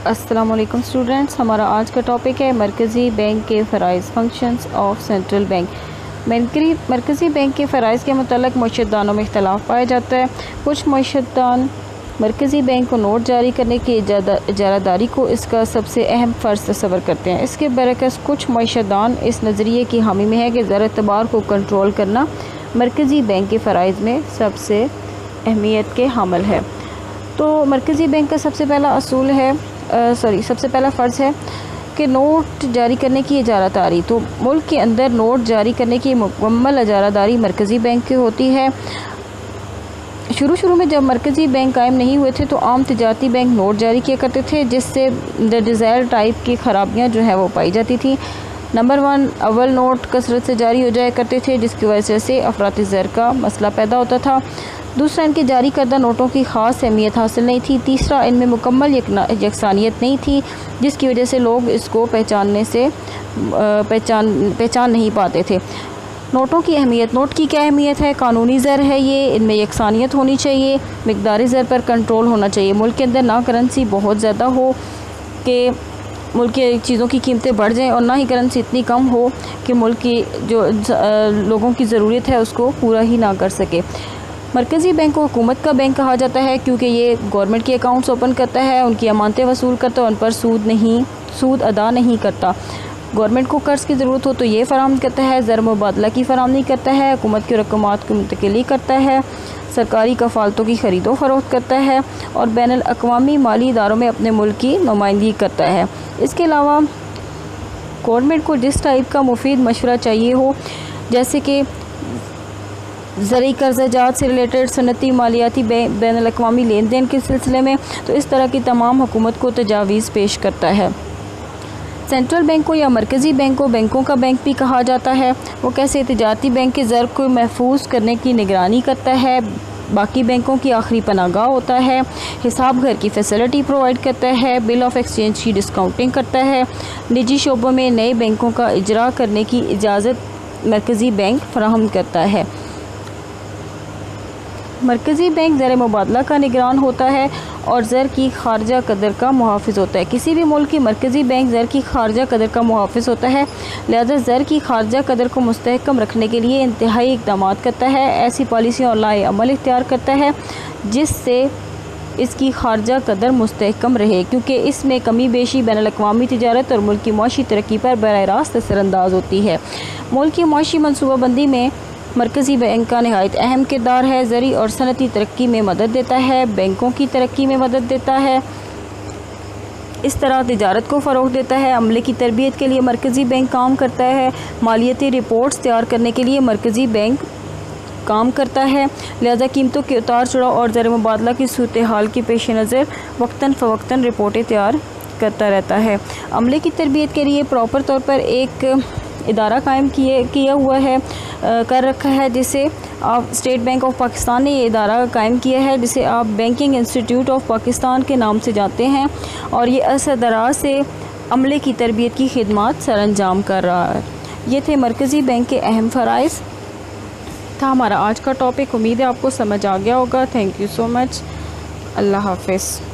अस्सलाम वालेकुम स्टूडेंट्स, हमारा आज का टॉपिक है मरकज़ी बैंक के फ़राइज़ फंक्शंस ऑफ सेंट्रल बैंक। मरकज़ी बैंक के फ़राइज़ के मुतल्लिक़ मुआशरतदानों में इख्तलाफ पाया जाता है। कुछ मुआशरतदान मरकज़ी बैंक को नोट जारी करने की इजारादारी को इसका सबसे अहम फ़र्ज़ तस्वर करते हैं। इसके बरअक्स कुछ मुआशरतदान इस नज़रिए की हामी में है कि ज़र एतबार को कंट्रोल करना मरकज़ी बैंक के फ़राइज़ में सबसे अहमियत के हामिल है। तो मरकज़ी बैंक का सबसे पहला फ़र्ज़ है कि नोट जारी करने की इजारादारी। तो मुल्क के अंदर नोट जारी करने की मुकम्मल इजारादारी मरकज़ी बैंक की होती है। शुरू में जब मरकज़ी बैंक कायम नहीं हुए थे तो आम तिजारती बैंक नोट जारी किया करते थे, जिससे डिज़ायर टाइप की ख़राबियाँ जो है वो पाई जाती थी। नंबर 1, अव्वल नोट कसरत से जारी हो जाया करते थे, जिसकी वजह से अफराती ज़र का मसला पैदा होता था। दूसरा, इनके जारी करदा नोटों की ख़ास अहमियत हासिल नहीं थी। तीसरा, इनमें मुकम्मल यकसानियत नहीं थी, जिसकी वजह से लोग इसको पहचान नहीं पाते थे। नोटों की अहमियत, नोट की क्या अहमियत है? कानूनी ज़र है ये, इनमें यकसानियत होनी चाहिए, मिक़दारी ज़र पर कंट्रोल होना चाहिए। मुल्क के अंदर ना करेंसी बहुत ज़्यादा हो कि मुल्क की चीज़ों की कीमतें बढ़ जाएं, और ना ही करेंसी इतनी कम हो कि मुल्क की जो लोगों की ज़रूरत है उसको पूरा ही ना कर सके। मरकज़ी बैंक को हुकूमत का बैंक कहा जाता है, क्योंकि ये गवर्नमेंट के अकाउंट्स ओपन करता है, उनकी अमानतें वसूल करता है, उन पर सूद अदा नहीं करता। गवर्नमेंट को कर्ज़ की ज़रूरत हो तो ये फराहम करता है, ज़र मुबादला की फराहमी करता है, हुकूमत की रकमात की मुंतकिली करता है, सरकारी कफ़ालतों की ख़रीदो फरोख्त करता है, और बैनुल अक़वामी माली इदारों में अपने मुल्क की नुमाइंदगी करता है। इसके अलावा गवर्नमेंट को जिस टाइप का मुफीद मशवरा चाहिए हो, जैसे कि ज़रूरी कर्ज़ाजात से रिलेटेड सनती मालियाती बैनुल अक़वामी लेन देन के सिलसिले में, तो इस तरह की तमाम हुकूमत को तजावीज़ पेश करता है। सेंट्रल बैंक को या मरकज़ी बैंक को बैंकों का बैंक भी कहा जाता है। वो कैसे? तिजारती बैंक के ज़र को महफूज करने की निगरानी करता है, बाकी बैंकों की आखिरी पनाहगाह होता है, हिसाब घर की फैसिलिटी प्रोवाइड करता है, बिल ऑफ एक्सचेंज की डिस्काउंटिंग करता है, निजी शोबों में नए बैंकों का इजरा करने की इजाज़त मरकज़ी बैंक फराहम करता है। मरकज़ी बैंक ज़र मुबादला का निगरान होता है और ज़र की खारजा कदर का मुहाफ़िज़ होता है। किसी भी मुल्क की मरकज़ी बैंक ज़र की खारजा कदर का मुहाफ़िज़ होता है, लिहाजा ज़र की खारजा कदर को मुस्तहकम रखने के लिए इंतहाई इक़दाम करता है, ऐसी पॉलिसियाँ और लाए अमल इख्तियार करता है जिससे इसकी खारजा कदर मुस्तहकम रहे, क्योंकि इसमें कमी बेशी बैनुल अक़वामी तिजारत और मुल्क की मुआशी तरक्की पर बराह रास्त असरअंदाज होती है। मुल्क की मुआशी मनसूबाबंदी में मरकज़ी बैंक का नहायत अहम किरदार है। ज़री और सनती तरक्की में मदद देता है, बैंकों की तरक्की में मदद देता है, इस तरह तिजारत को फ़रोग़ देता है। अमले की तरबियत के लिए मरकज़ी बैंक काम करता है, मालियाती रिपोर्ट्स तैयार करने के लिए मरकज़ी बैंक काम करता है, लिहाजा कीमतों के उतार चढ़ाव और ज़र मुबादला की सूरत हाल के पेश नज़र वक्तन फ़वक्तन रिपोर्टें तैयार करता रहता है। अमले की तरबियत के लिए प्रॉपर तौर पर एक इदारा कायम किया हुआ है, कर रखा है, जिसे आप स्टेट बैंक ऑफ पाकिस्तान ने ये इदारा कायम किया है, जिसे आप बैंकिंग इंस्टीट्यूट ऑफ पाकिस्तान के नाम से जानते हैं, और ये असरदराज से अमले की तरबियत की खिदमत सरअंजाम कर रहा है। ये थे मरकज़ी बैंक के अहम फ़राइज़ था हमारा आज का टॉपिक। उम्मीद है आपको समझ आ गया होगा। Thank you so much. अल्लाह हाफ़िज़।